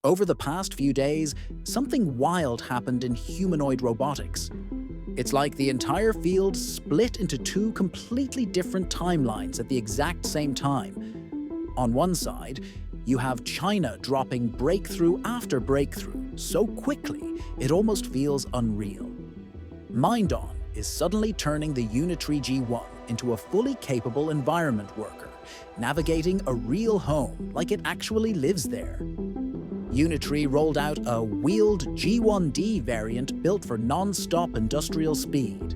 Over the past few days, something wild happened in humanoid robotics. It's like the entire field split into two completely different timelines at the exact same time. On one side, you have China dropping breakthrough after breakthrough so quickly it almost feels unreal. MindOn is suddenly turning the Unitree G1 into a fully capable environment worker, navigating a real home like it actually lives there. Unitree rolled out a wheeled G1D variant built for non-stop industrial speed.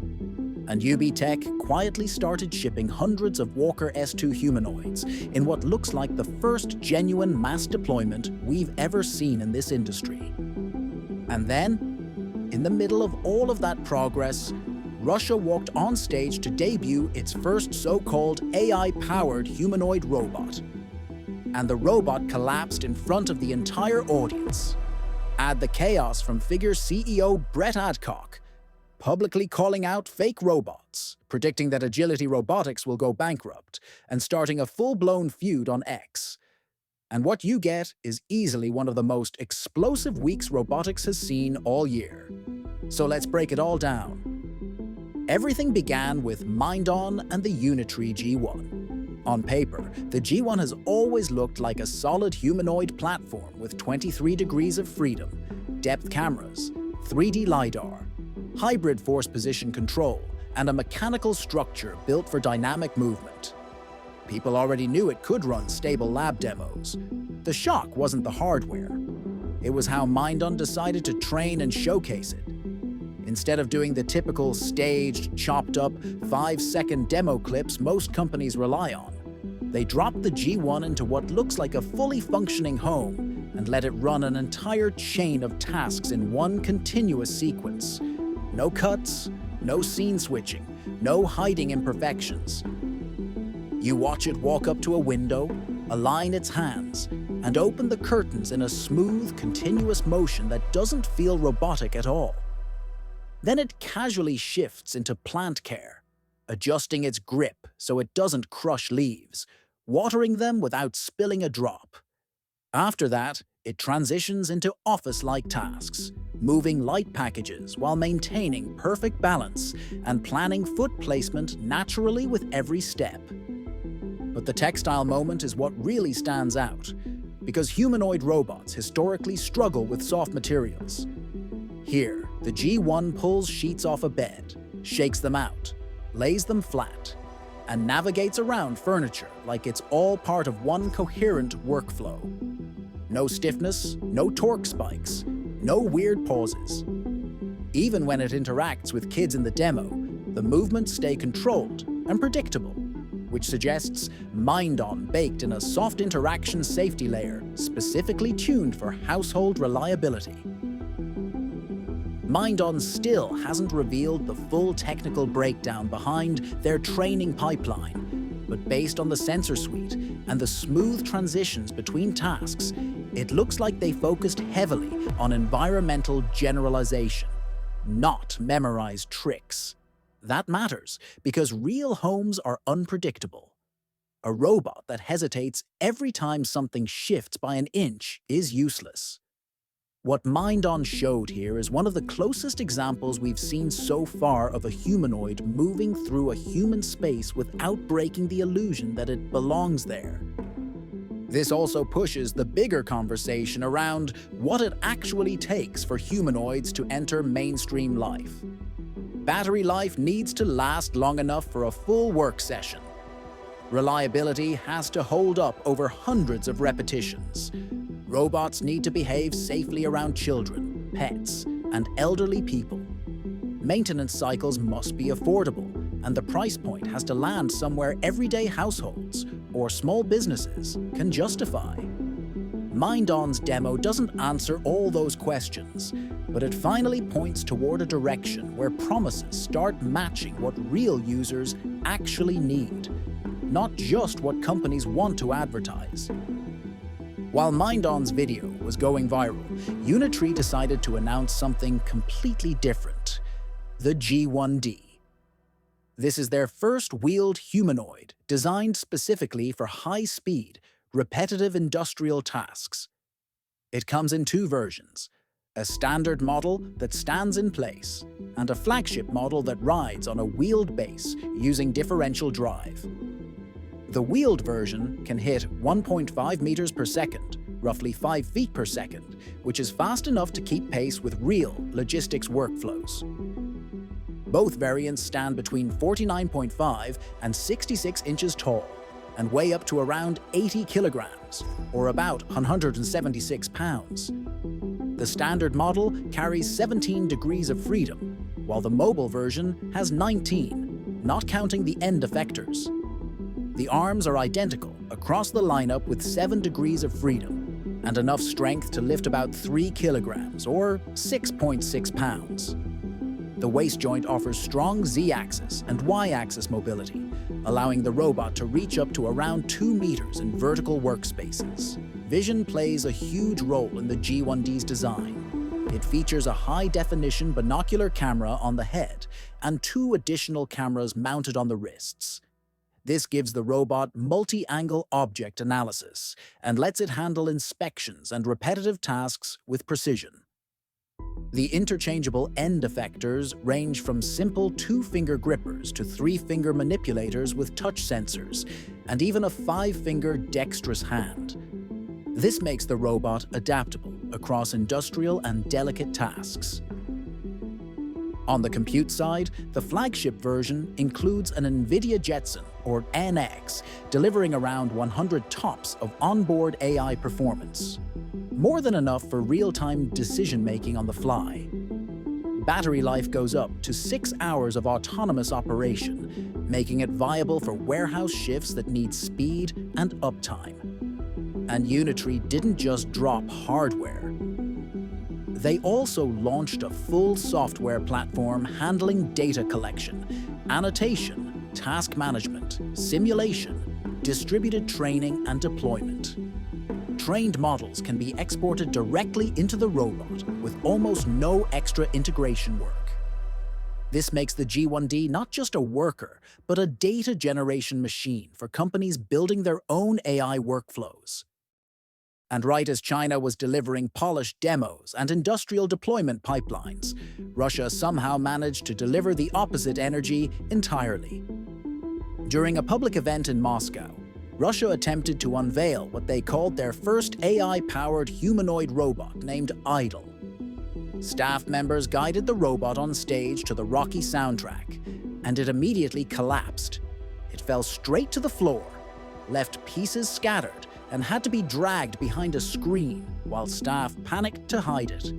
And UBTECH quietly started shipping hundreds of Walker S2 humanoids in what looks like the first genuine mass deployment we've ever seen in this industry. And then, in the middle of all of that progress, Russia walked on stage to debut its first so-called AI-powered humanoid robot. And the robot collapsed in front of the entire audience. Add the chaos from Figure CEO Brett Adcock, publicly calling out fake robots, predicting that Agility Robotics will go bankrupt, and starting a full-blown feud on X. And what you get is easily one of the most explosive weeks robotics has seen all year. So let's break it all down. Everything began with MindOn and the Unitree G1. On paper, the G1 has always looked like a solid humanoid platform with 23 degrees of freedom, depth cameras, 3D LiDAR, hybrid force position control, and a mechanical structure built for dynamic movement. People already knew it could run stable lab demos. The shock wasn't the hardware. It was how MindOn decided to train and showcase it. Instead of doing the typical staged, chopped-up, 5-second demo clips most companies rely on, they dropped the G1 into what looks like a fully functioning home and let it run an entire chain of tasks in one continuous sequence. No cuts, no scene switching, no hiding imperfections. You watch it walk up to a window, align its hands, and open the curtains in a smooth, continuous motion that doesn't feel robotic at all. Then it casually shifts into plant care, adjusting its grip so it doesn't crush leaves, watering them without spilling a drop. After that, it transitions into office-like tasks, moving light packages while maintaining perfect balance and planning foot placement naturally with every step. But the textile moment is what really stands out, because humanoid robots historically struggle with soft materials. Here, the G1 pulls sheets off a bed, shakes them out, lays them flat, and navigates around furniture like it's all part of one coherent workflow. No stiffness, no torque spikes, no weird pauses. Even when it interacts with kids in the demo, the movements stay controlled and predictable, which suggests MindOn baked in a soft interaction safety layer specifically tuned for household reliability. MindOn still hasn't revealed the full technical breakdown behind their training pipeline, but based on the sensor suite and the smooth transitions between tasks, it looks like they focused heavily on environmental generalization, not memorized tricks. That matters because real homes are unpredictable. A robot that hesitates every time something shifts by an inch is useless. What MindOn showed here is one of the closest examples we've seen so far of a humanoid moving through a human space without breaking the illusion that it belongs there. This also pushes the bigger conversation around what it actually takes for humanoids to enter mainstream life. Battery life needs to last long enough for a full work session. Reliability has to hold up over hundreds of repetitions. Robots need to behave safely around children, pets, and elderly people. Maintenance cycles must be affordable, and the price point has to land somewhere everyday households or small businesses can justify. MindOn's demo doesn't answer all those questions, but it finally points toward a direction where promises start matching what real users actually need, not just what companies want to advertise. While MindOn's video was going viral, Unitree decided to announce something completely different: the G1D. This is their first wheeled humanoid designed specifically for high-speed, repetitive industrial tasks. It comes in two versions: a standard model that stands in place, and a flagship model that rides on a wheeled base using differential drive. The wheeled version can hit 1.5 meters per second, roughly 5 feet per second, which is fast enough to keep pace with real logistics workflows. Both variants stand between 49.5 and 66 inches tall and weigh up to around 80 kilograms, or about 176 pounds. The standard model carries 17 degrees of freedom, while the mobile version has 19, not counting the end effectors. The arms are identical across the lineup with 7 degrees of freedom and enough strength to lift about 3 kilograms, or 6.6 pounds. The waist joint offers strong Z-axis and Y-axis mobility, allowing the robot to reach up to around 2 meters in vertical workspaces. Vision plays a huge role in the G1D's design. It features a high-definition binocular camera on the head and 2 additional cameras mounted on the wrists. This gives the robot multi-angle object analysis and lets it handle inspections and repetitive tasks with precision. The interchangeable end effectors range from simple 2-finger grippers to 3-finger manipulators with touch sensors, and even a 5-finger dexterous hand. This makes the robot adaptable across industrial and delicate tasks. On the compute side, the flagship version includes an NVIDIA Jetson, or NX, delivering around 100 TOPS of onboard AI performance. More than enough for real-time decision-making on the fly. Battery life goes up to 6 hours of autonomous operation, making it viable for warehouse shifts that need speed and uptime. And Unitree didn't just drop hardware. They also launched a full software platform handling data collection, annotation, task management, simulation, distributed training, and deployment. Trained models can be exported directly into the robot with almost no extra integration work. This makes the G1D not just a worker, but a data generation machine for companies building their own AI workflows. And right as China was delivering polished demos and industrial deployment pipelines, Russia somehow managed to deliver the opposite energy entirely. During a public event in Moscow, Russia attempted to unveil what they called their first AI-powered humanoid robot named Idol. Staff members guided the robot on stage to the rocky soundtrack, and it immediately collapsed. It fell straight to the floor, left pieces scattered, and had to be dragged behind a screen while staff panicked to hide it.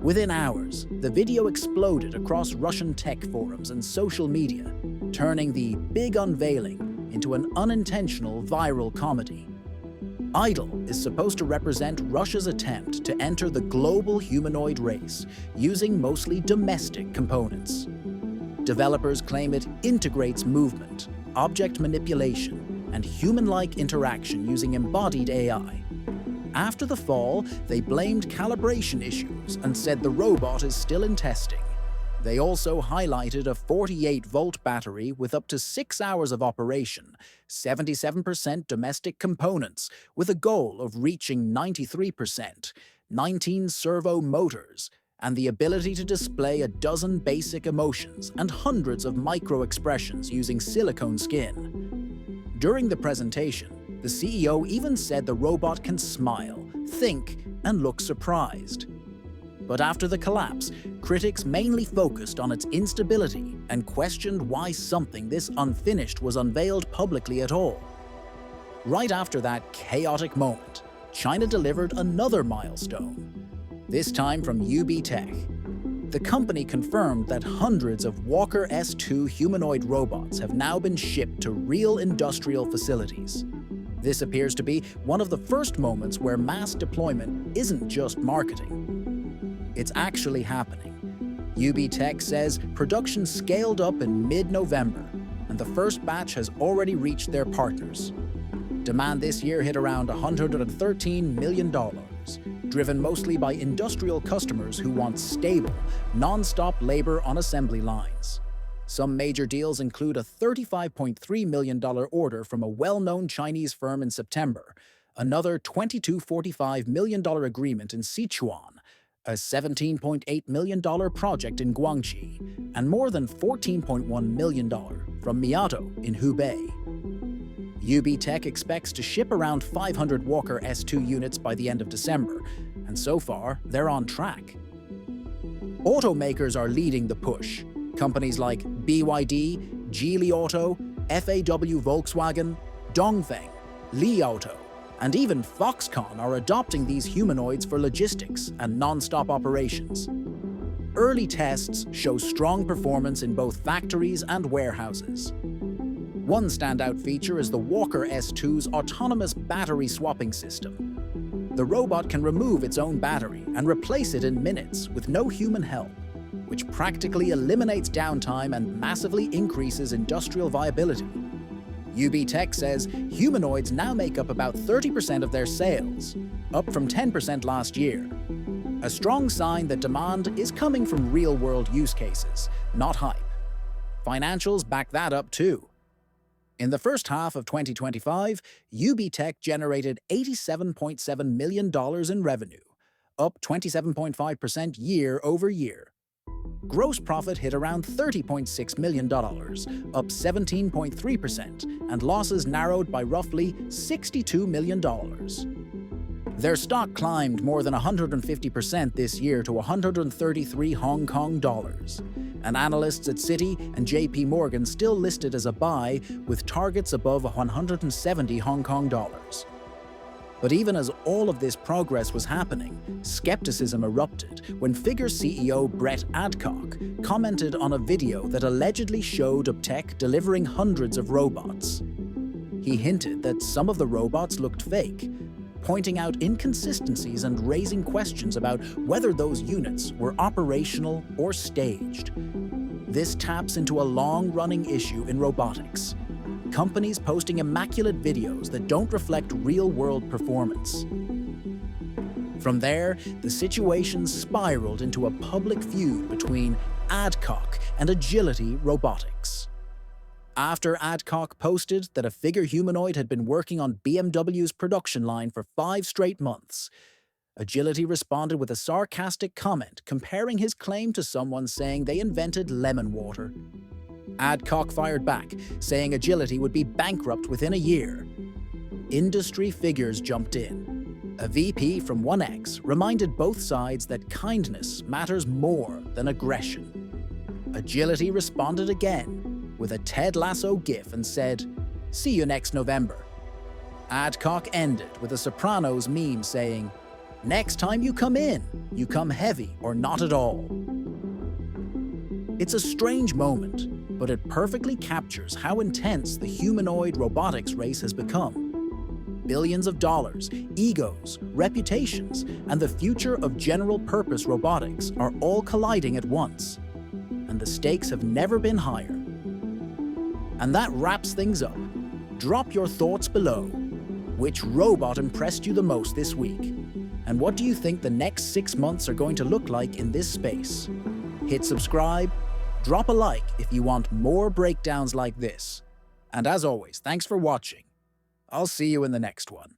Within hours, the video exploded across Russian tech forums and social media, turning the big unveiling into an unintentional viral comedy. Idol is supposed to represent Russia's attempt to enter the global humanoid race using mostly domestic components. Developers claim it integrates movement, object manipulation, and human-like interaction using embodied AI. After the fall, they blamed calibration issues and said the robot is still in testing. They also highlighted a 48-volt battery with up to 6 hours of operation, 77% domestic components, with a goal of reaching 93%, 19 servo motors, and the ability to display a dozen basic emotions and hundreds of micro-expressions using silicone skin. During the presentation, the CEO even said the robot can smile, think, and look surprised. But after the collapse, critics mainly focused on its instability and questioned why something this unfinished was unveiled publicly at all. Right after that chaotic moment, China delivered another milestone, this time from UBTECH. The company confirmed that hundreds of Walker S2 humanoid robots have now been shipped to real industrial facilities. This appears to be one of the first moments where mass deployment isn't just marketing. It's actually happening. UBTECH says production scaled up in mid-November, and the first batch has already reached their partners. Demand this year hit around $113 million, driven mostly by industrial customers who want stable, nonstop labor on assembly lines. Some major deals include a $35.3 million order from a well-known Chinese firm in September, another $22.45 million agreement in Sichuan, a $17.8 million project in Guangxi, and more than $14.1 million from Miato in Hubei. UBTECH expects to ship around 500 Walker S2 units by the end of December, and so far, they're on track. Automakers are leading the push. Companies like BYD, Geely Auto, FAW Volkswagen, Dongfeng, Li Auto, and even Foxconn are adopting these humanoids for logistics and nonstop operations. Early tests show strong performance in both factories and warehouses. One standout feature is the Walker S2's autonomous battery swapping system. The robot can remove its own battery and replace it in minutes with no human help, which practically eliminates downtime and massively increases industrial viability. UBTECH says humanoids now make up about 30% of their sales, up from 10% last year. A strong sign that demand is coming from real-world use cases, not hype. Financials back that up too. In the first half of 2025, UBTECH generated $87.7 million in revenue, up 27.5% year over year. Gross profit hit around $30.6 million, up 17.3%, and losses narrowed by roughly $62 million. Their stock climbed more than 150% this year to 133 Hong Kong dollars, and analysts at Citi and JP Morgan still listed as a buy with targets above 170 Hong Kong dollars. But even as all of this progress was happening, skepticism erupted when Figure CEO Brett Adcock commented on a video that allegedly showed UBTECH delivering hundreds of robots. He hinted that some of the robots looked fake, pointing out inconsistencies and raising questions about whether those units were operational or staged. This taps into a long-running issue in robotics. Companies posting immaculate videos that don't reflect real-world performance. From there, the situation spiraled into a public feud between Adcock and Agility Robotics. After Adcock posted that a figure humanoid had been working on BMW's production line for 5 straight months, Agility responded with a sarcastic comment comparing his claim to someone saying they invented lemon water. Adcock fired back, saying Agility would be bankrupt within a year. Industry figures jumped in. A VP from 1X reminded both sides that kindness matters more than aggression. Agility responded again with a Ted Lasso gif and said, "See you next November." Adcock ended with a Sopranos meme saying, "Next time you come in, you come heavy or not at all." It's a strange moment, but it perfectly captures how intense the humanoid robotics race has become. Billions of dollars, egos, reputations, and the future of general-purpose robotics are all colliding at once, and the stakes have never been higher. And that wraps things up. Drop your thoughts below. Which robot impressed you the most this week? And what do you think the next 6 months are going to look like in this space? Hit subscribe, drop a like if you want more breakdowns like this. And as always, thanks for watching. I'll see you in the next one.